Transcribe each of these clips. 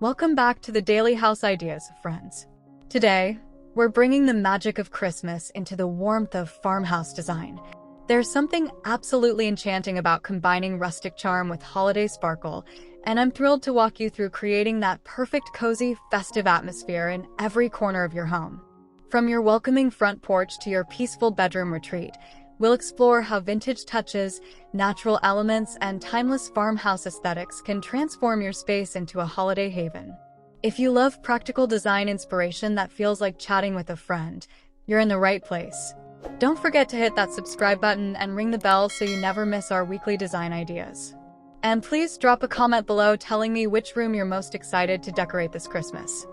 Welcome back to the Daily House Ideas, friends. Today, we're bringing the magic of Christmas into the warmth of farmhouse design. There's something absolutely enchanting about combining rustic charm with holiday sparkle, and I'm thrilled to walk you through creating that perfect, cozy, festive atmosphere in every corner of your home. From your welcoming front porch to your peaceful bedroom retreat, we'll explore how vintage touches, natural elements, and timeless farmhouse aesthetics can transform your space into a holiday haven. If you love practical design inspiration that feels like chatting with a friend, you're in the right place. Don't forget to hit that subscribe button and ring the bell so you never miss our weekly design ideas. And please drop a comment below telling me which room you're most excited to decorate this Christmas.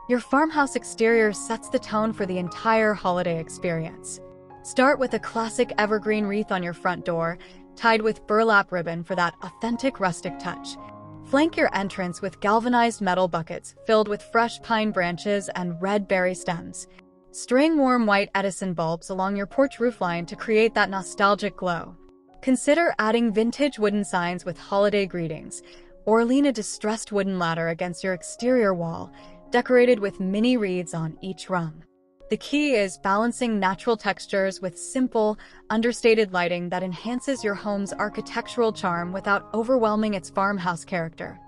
Your farmhouse exterior sets the tone for the entire holiday experience. Start with a classic evergreen wreath on your front door, tied with burlap ribbon for that authentic rustic touch. Flank your entrance with galvanized metal buckets filled with fresh pine branches and red berry stems. String warm white Edison bulbs along your porch roofline to create that nostalgic glow. Consider adding vintage wooden signs with holiday greetings, or lean a distressed wooden ladder against your exterior wall, decorated with mini wreaths on each rung. The key is balancing natural textures with simple, understated lighting that enhances your home's architectural charm without overwhelming its farmhouse character.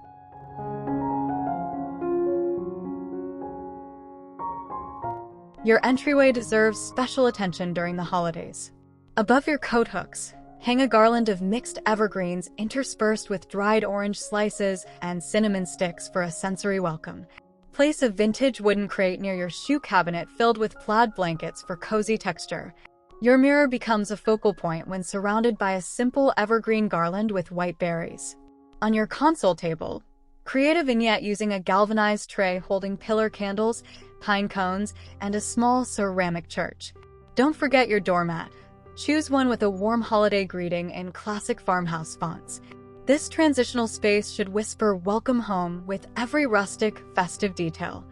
Your entryway deserves special attention during the holidays. Above your coat hooks, hang a garland of mixed evergreens interspersed with dried orange slices and cinnamon sticks for a sensory welcome. Place a vintage wooden crate near your shoe cabinet filled with plaid blankets for cozy texture. Your mirror becomes a focal point when surrounded by a simple evergreen garland with white berries. On your console table, create a vignette using a galvanized tray holding pillar candles, pine cones, and a small ceramic church. Don't forget your doormat. Choose one with a warm holiday greeting in classic farmhouse fonts. This transitional space should whisper "Welcome home" with every rustic, festive detail.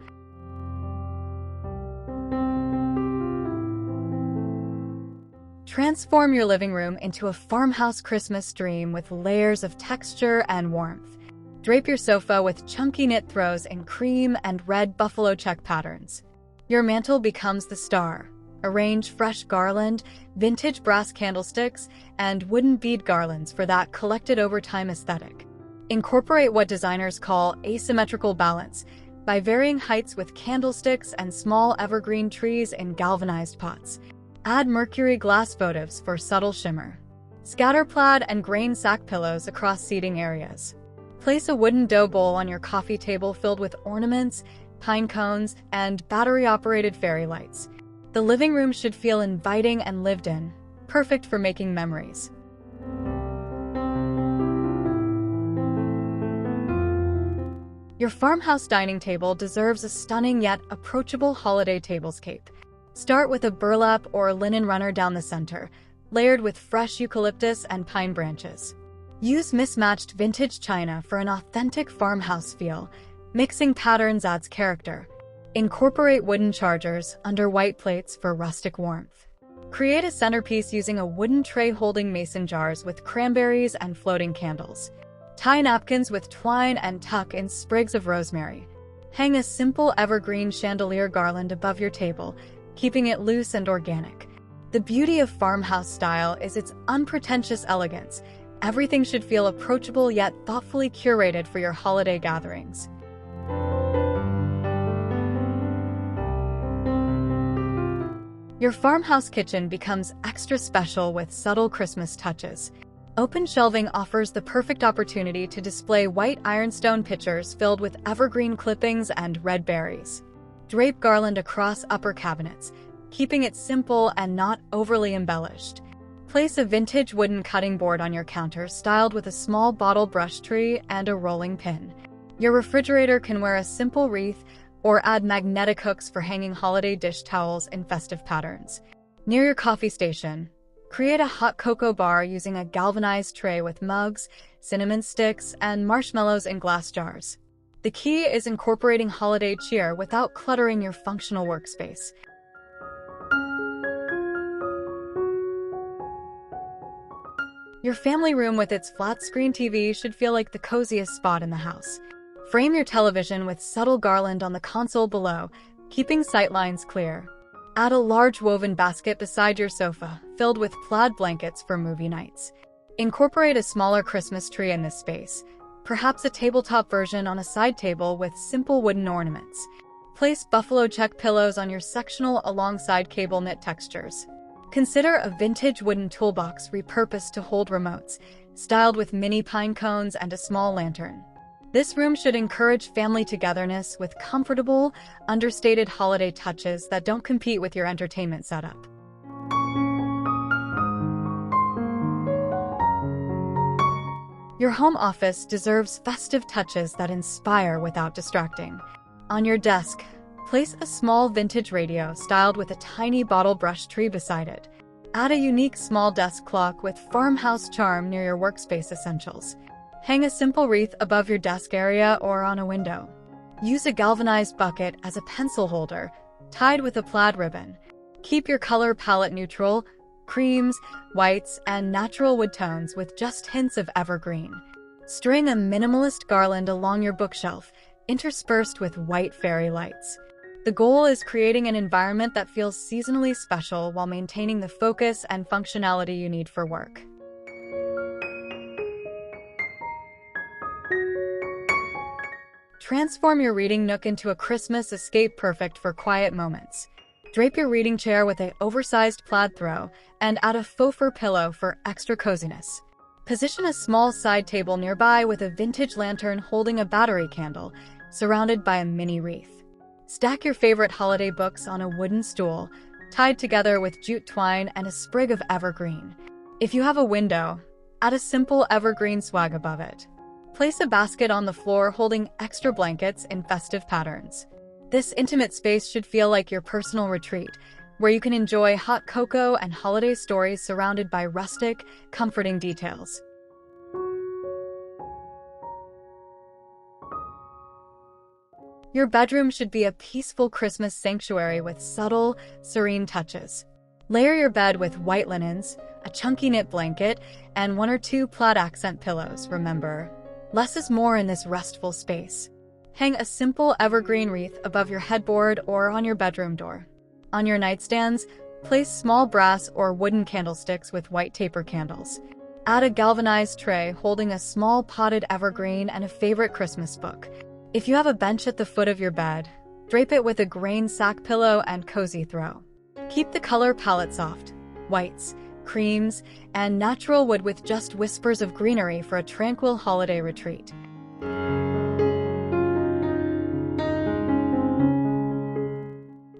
Transform your living room into a farmhouse Christmas dream with layers of texture and warmth. Drape your sofa with chunky knit throws in cream and red buffalo check patterns. Your mantel becomes the star. Arrange fresh garland, vintage brass candlesticks, and wooden bead garlands for that collected over time aesthetic. Incorporate what designers call asymmetrical balance by varying heights with candlesticks and small evergreen trees in galvanized pots. Add mercury glass votives for subtle shimmer. Scatter plaid and grain sack pillows across seating areas. Place a wooden dough bowl on your coffee table filled with ornaments, pine cones, and battery-operated fairy lights. The living room should feel inviting and lived in, perfect for making memories. Your farmhouse dining table deserves a stunning yet approachable holiday tablescape. Start with a burlap or linen runner down the center, layered with fresh eucalyptus and pine branches. Use mismatched vintage china for an authentic farmhouse feel. Mixing patterns adds character. Incorporate wooden chargers under white plates for rustic warmth. Create a centerpiece using a wooden tray holding mason jars with cranberries and floating candles. Tie napkins with twine and tuck in sprigs of rosemary. Hang a simple evergreen chandelier garland above your table, keeping it loose and organic. The beauty of farmhouse style is its unpretentious elegance. Everything should feel approachable yet thoughtfully curated for your holiday gatherings. Your farmhouse kitchen becomes extra special with subtle Christmas touches. Open shelving offers the perfect opportunity to display white ironstone pitchers filled with evergreen clippings and red berries. Drape garland across upper cabinets, keeping it simple and not overly embellished. Place a vintage wooden cutting board on your counter styled with a small bottle brush tree and a rolling pin. Your refrigerator can wear a simple wreath, or add magnetic hooks for hanging holiday dish towels in festive patterns. Near your coffee station, create a hot cocoa bar using a galvanized tray with mugs, cinnamon sticks, and marshmallows in glass jars. The key is incorporating holiday cheer without cluttering your functional workspace. Your family room with its flat-screen TV should feel like the coziest spot in the house. Frame your television with subtle garland on the console below, keeping sightlines clear. Add a large woven basket beside your sofa, filled with plaid blankets for movie nights. Incorporate a smaller Christmas tree in this space, perhaps a tabletop version on a side table with simple wooden ornaments. Place buffalo check pillows on your sectional alongside cable knit textures. Consider a vintage wooden toolbox repurposed to hold remotes, styled with mini pine cones and a small lantern. This room should encourage family togetherness with comfortable, understated holiday touches that don't compete with your entertainment setup. Your home office deserves festive touches that inspire without distracting. On your desk, place a small vintage radio styled with a tiny bottle brush tree beside it. Add a unique small desk clock with farmhouse charm near your workspace essentials. Hang a simple wreath above your desk area or on a window. Use a galvanized bucket as a pencil holder, tied with a plaid ribbon. Keep your color palette neutral, creams, whites, and natural wood tones with just hints of evergreen. String a minimalist garland along your bookshelf, interspersed with white fairy lights. The goal is creating an environment that feels seasonally special while maintaining the focus and functionality you need for work. Transform your reading nook into a Christmas escape perfect for quiet moments. Drape your reading chair with an oversized plaid throw and add a faux fur pillow for extra coziness. Position a small side table nearby with a vintage lantern holding a battery candle, surrounded by a mini wreath. Stack your favorite holiday books on a wooden stool, tied together with jute twine and a sprig of evergreen. If you have a window, add a simple evergreen swag above it. Place a basket on the floor holding extra blankets in festive patterns. This intimate space should feel like your personal retreat, where you can enjoy hot cocoa and holiday stories surrounded by rustic, comforting details. Your bedroom should be a peaceful Christmas sanctuary with subtle, serene touches. Layer your bed with white linens, a chunky knit blanket, and 1 or 2 plaid accent pillows. Remember, less is more in this restful space. Hang a simple evergreen wreath above your headboard or on your bedroom door. On your nightstands, place small brass or wooden candlesticks with white taper candles. Add a galvanized tray holding a small potted evergreen and a favorite Christmas book. If you have a bench at the foot of your bed, drape it with a grain sack pillow and cozy throw. Keep the color palette soft, whites, creams, and natural wood with just whispers of greenery for a tranquil holiday retreat.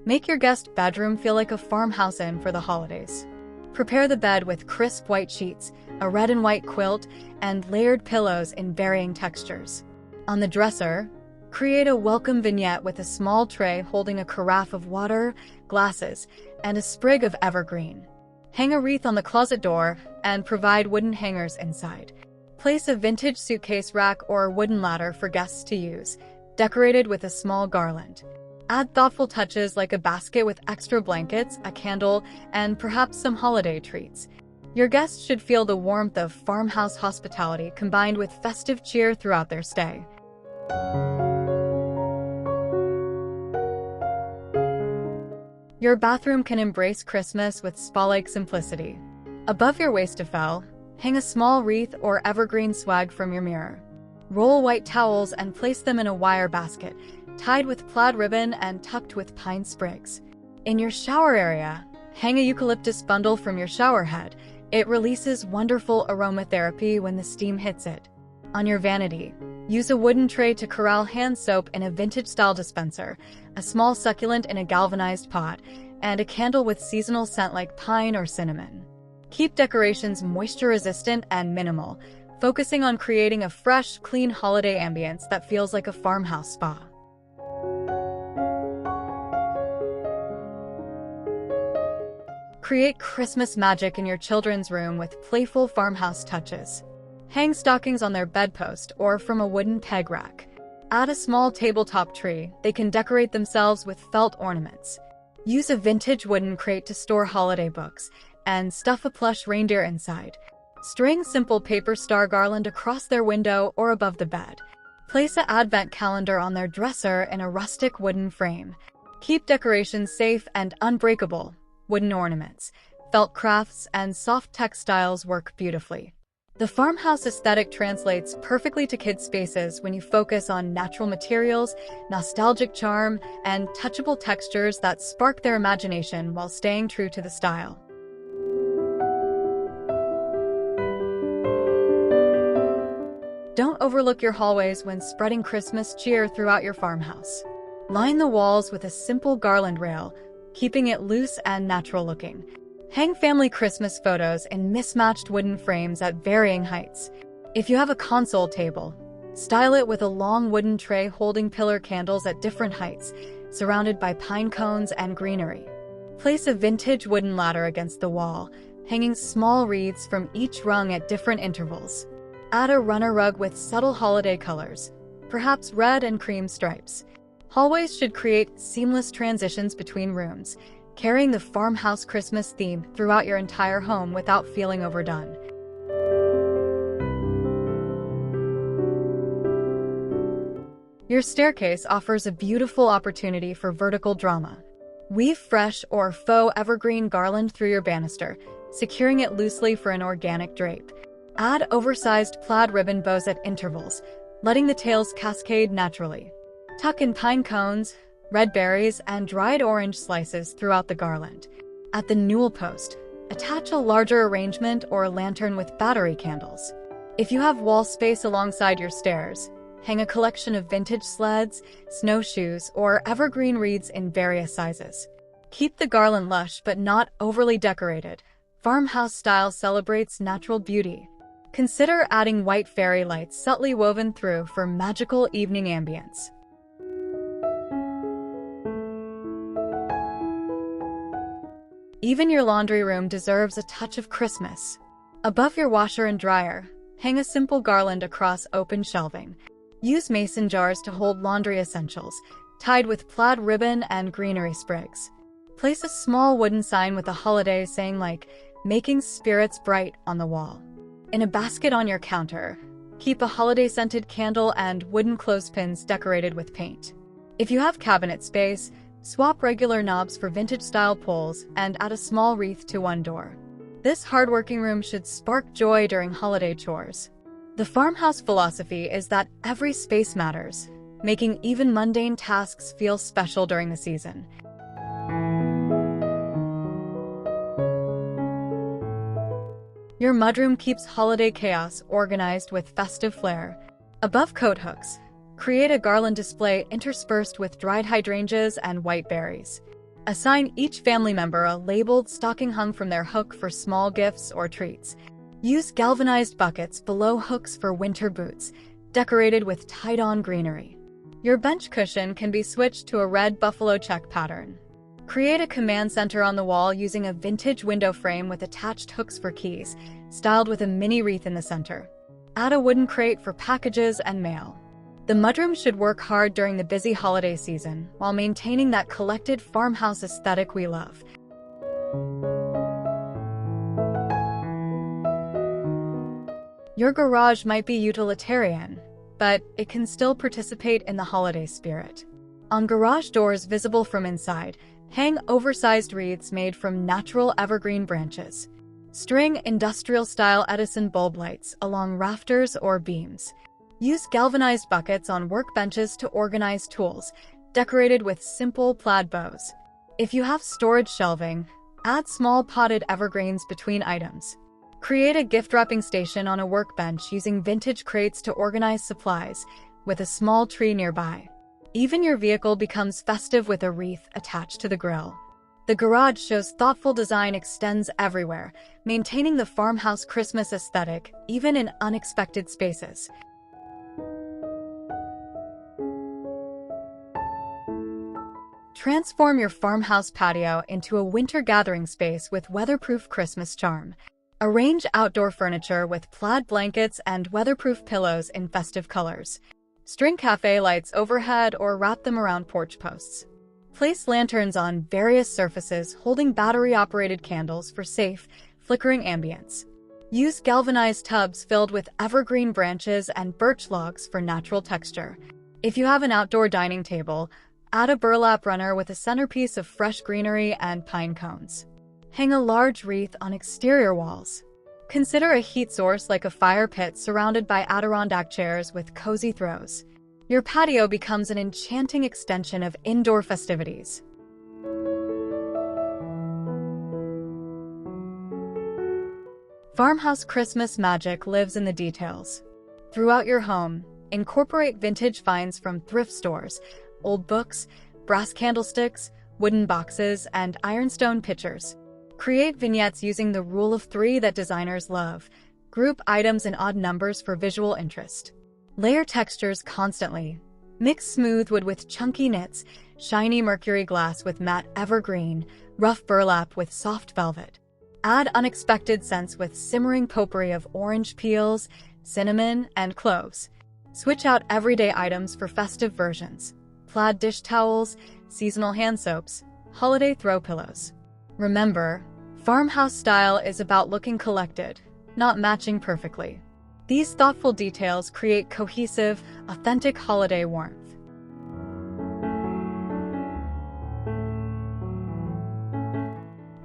Make your guest bedroom feel like a farmhouse inn for the holidays. Prepare the bed with crisp white sheets, a red and white quilt, and layered pillows in varying textures. On the dresser, create a welcome vignette with a small tray holding a carafe of water, glasses, and a sprig of evergreen. Hang a wreath on the closet door and provide wooden hangers inside. Place a vintage suitcase rack or wooden ladder for guests to use, decorated with a small garland. Add thoughtful touches like a basket with extra blankets, a candle, and perhaps some holiday treats. Your guests should feel the warmth of farmhouse hospitality combined with festive cheer throughout their stay. Your bathroom can embrace Christmas with spa-like simplicity. Above your wastafel, hang a small wreath or evergreen swag from your mirror. Roll white towels and place them in a wire basket, tied with plaid ribbon and tucked with pine sprigs. In your shower area, hang a eucalyptus bundle from your shower head. It releases wonderful aromatherapy when the steam hits it. On your vanity, use a wooden tray to corral hand soap in a vintage-style dispenser, a small succulent in a galvanized pot, and a candle with seasonal scent like pine or cinnamon. Keep decorations moisture-resistant and minimal, focusing on creating a fresh, clean holiday ambience that feels like a farmhouse spa. Create Christmas magic in your children's room with playful farmhouse touches. Hang stockings on their bedpost or from a wooden peg rack. Add a small tabletop tree. They can decorate themselves with felt ornaments. Use a vintage wooden crate to store holiday books and stuff a plush reindeer inside. String simple paper star garland across their window or above the bed. Place an advent calendar on their dresser in a rustic wooden frame. Keep decorations safe and unbreakable. Wooden ornaments, felt crafts, and soft textiles work beautifully. The farmhouse aesthetic translates perfectly to kids' spaces when you focus on natural materials, nostalgic charm, and touchable textures that spark their imagination while staying true to the style. Don't overlook your hallways when spreading Christmas cheer throughout your farmhouse. Line the walls with a simple garland rail, keeping it loose and natural looking. Hang family Christmas photos in mismatched wooden frames at varying heights. If you have a console table, style it with a long wooden tray holding pillar candles at different heights, surrounded by pine cones and greenery. Place a vintage wooden ladder against the wall, hanging small wreaths from each rung at different intervals. Add a runner rug with subtle holiday colors, perhaps red and cream stripes. Hallways should create seamless transitions between rooms, carrying the farmhouse Christmas theme throughout your entire home without feeling overdone. Your staircase offers a beautiful opportunity for vertical drama. Weave fresh or faux evergreen garland through your banister, securing it loosely for an organic drape. Add oversized plaid ribbon bows at intervals, letting the tails cascade naturally. Tuck in pine cones, red berries, and dried orange slices throughout the garland. At the newel post, attach a larger arrangement or a lantern with battery candles. If you have wall space alongside your stairs, hang a collection of vintage sleds, snowshoes, or evergreen wreaths in various sizes. Keep the garland lush but not overly decorated. Farmhouse style celebrates natural beauty. Consider adding white fairy lights subtly woven through for magical evening ambience. Even your laundry room deserves a touch of Christmas. Above your washer and dryer, hang a simple garland across open shelving. Use mason jars to hold laundry essentials, tied with plaid ribbon and greenery sprigs. Place a small wooden sign with a holiday saying like, "Making spirits bright" on the wall. In a basket on your counter, keep a holiday-scented candle and wooden clothespins decorated with paint. If you have cabinet space, swap regular knobs for vintage-style pulls and add a small wreath to one door. This hardworking room should spark joy during holiday chores. The farmhouse philosophy is that every space matters, making even mundane tasks feel special during the season. Your mudroom keeps holiday chaos organized with festive flair. Above coat hooks, create a garland display interspersed with dried hydrangeas and white berries. Assign each family member a labeled stocking hung from their hook for small gifts or treats. Use galvanized buckets below hooks for winter boots, decorated with tied-on greenery. Your bench cushion can be switched to a red buffalo check pattern. Create a command center on the wall using a vintage window frame with attached hooks for keys, styled with a mini wreath in the center. Add a wooden crate for packages and mail. The mudroom should work hard during the busy holiday season while maintaining that collected farmhouse aesthetic we love. Your garage might be utilitarian, but it can still participate in the holiday spirit. On garage doors visible from inside, hang oversized wreaths made from natural evergreen branches. String industrial-style Edison bulb lights along rafters or beams. Use galvanized buckets on workbenches to organize tools, decorated with simple plaid bows. If you have storage shelving, add small potted evergreens between items. Create a gift-wrapping station on a workbench using vintage crates to organize supplies, with a small tree nearby. Even your vehicle becomes festive with a wreath attached to the grille. The garage shows thoughtful design extends everywhere, maintaining the farmhouse Christmas aesthetic even in unexpected spaces. Transform your farmhouse patio into a winter gathering space with weatherproof Christmas charm. Arrange outdoor furniture with plaid blankets and weatherproof pillows in festive colors. String cafe lights overhead or wrap them around porch posts. Place lanterns on various surfaces holding battery-operated candles for safe, flickering ambience. Use galvanized tubs filled with evergreen branches and birch logs for natural texture. If you have an outdoor dining table, add a burlap runner with a centerpiece of fresh greenery and pine cones. Hang a large wreath on exterior walls. Consider a heat source like a fire pit surrounded by Adirondack chairs with cozy throws. Your patio becomes an enchanting extension of indoor festivities. Farmhouse Christmas magic lives in the details. Throughout your home, incorporate vintage finds from thrift stores, old books, brass candlesticks, wooden boxes, and ironstone pitchers. Create vignettes using the rule of 3 that designers love. Group items in odd numbers for visual interest. Layer textures constantly. Mix smooth wood with chunky knits, shiny mercury glass with matte evergreen, rough burlap with soft velvet. Add unexpected scents with simmering potpourri of orange peels, cinnamon, and cloves. Switch out everyday items for festive versions. Plaid dish towels, seasonal hand soaps, holiday throw pillows. Remember, farmhouse style is about looking collected, not matching perfectly. These thoughtful details create cohesive, authentic holiday warmth.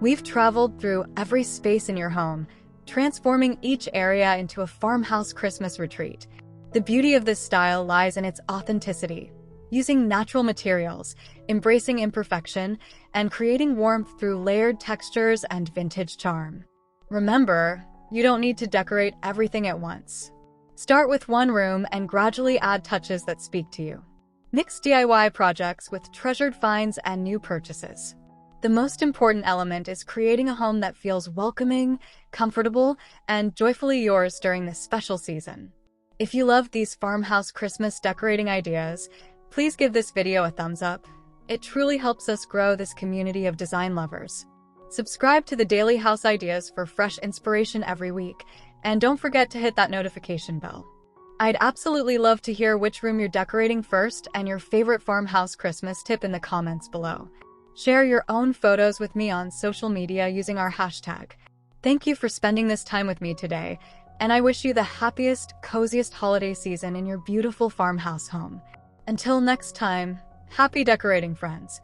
We've traveled through every space in your home, transforming each area into a farmhouse Christmas retreat. The beauty of this style lies in its authenticity, using natural materials, embracing imperfection, and creating warmth through layered textures and vintage charm. Remember, you don't need to decorate everything at once. Start with one room and gradually add touches that speak to you. Mix DIY projects with treasured finds and new purchases. The most important element is creating a home that feels welcoming, comfortable, and joyfully yours during this special season. If you love these farmhouse Christmas decorating ideas, please give this video a thumbs up. It truly helps us grow this community of design lovers. Subscribe to the Daily House Ideas for fresh inspiration every week, and don't forget to hit that notification bell. I'd absolutely love to hear which room you're decorating first and your favorite farmhouse Christmas tip in the comments below. Share your own photos with me on social media using our hashtag. Thank you for spending this time with me today, and I wish you the happiest, coziest holiday season in your beautiful farmhouse home. Until next time, happy decorating, friends.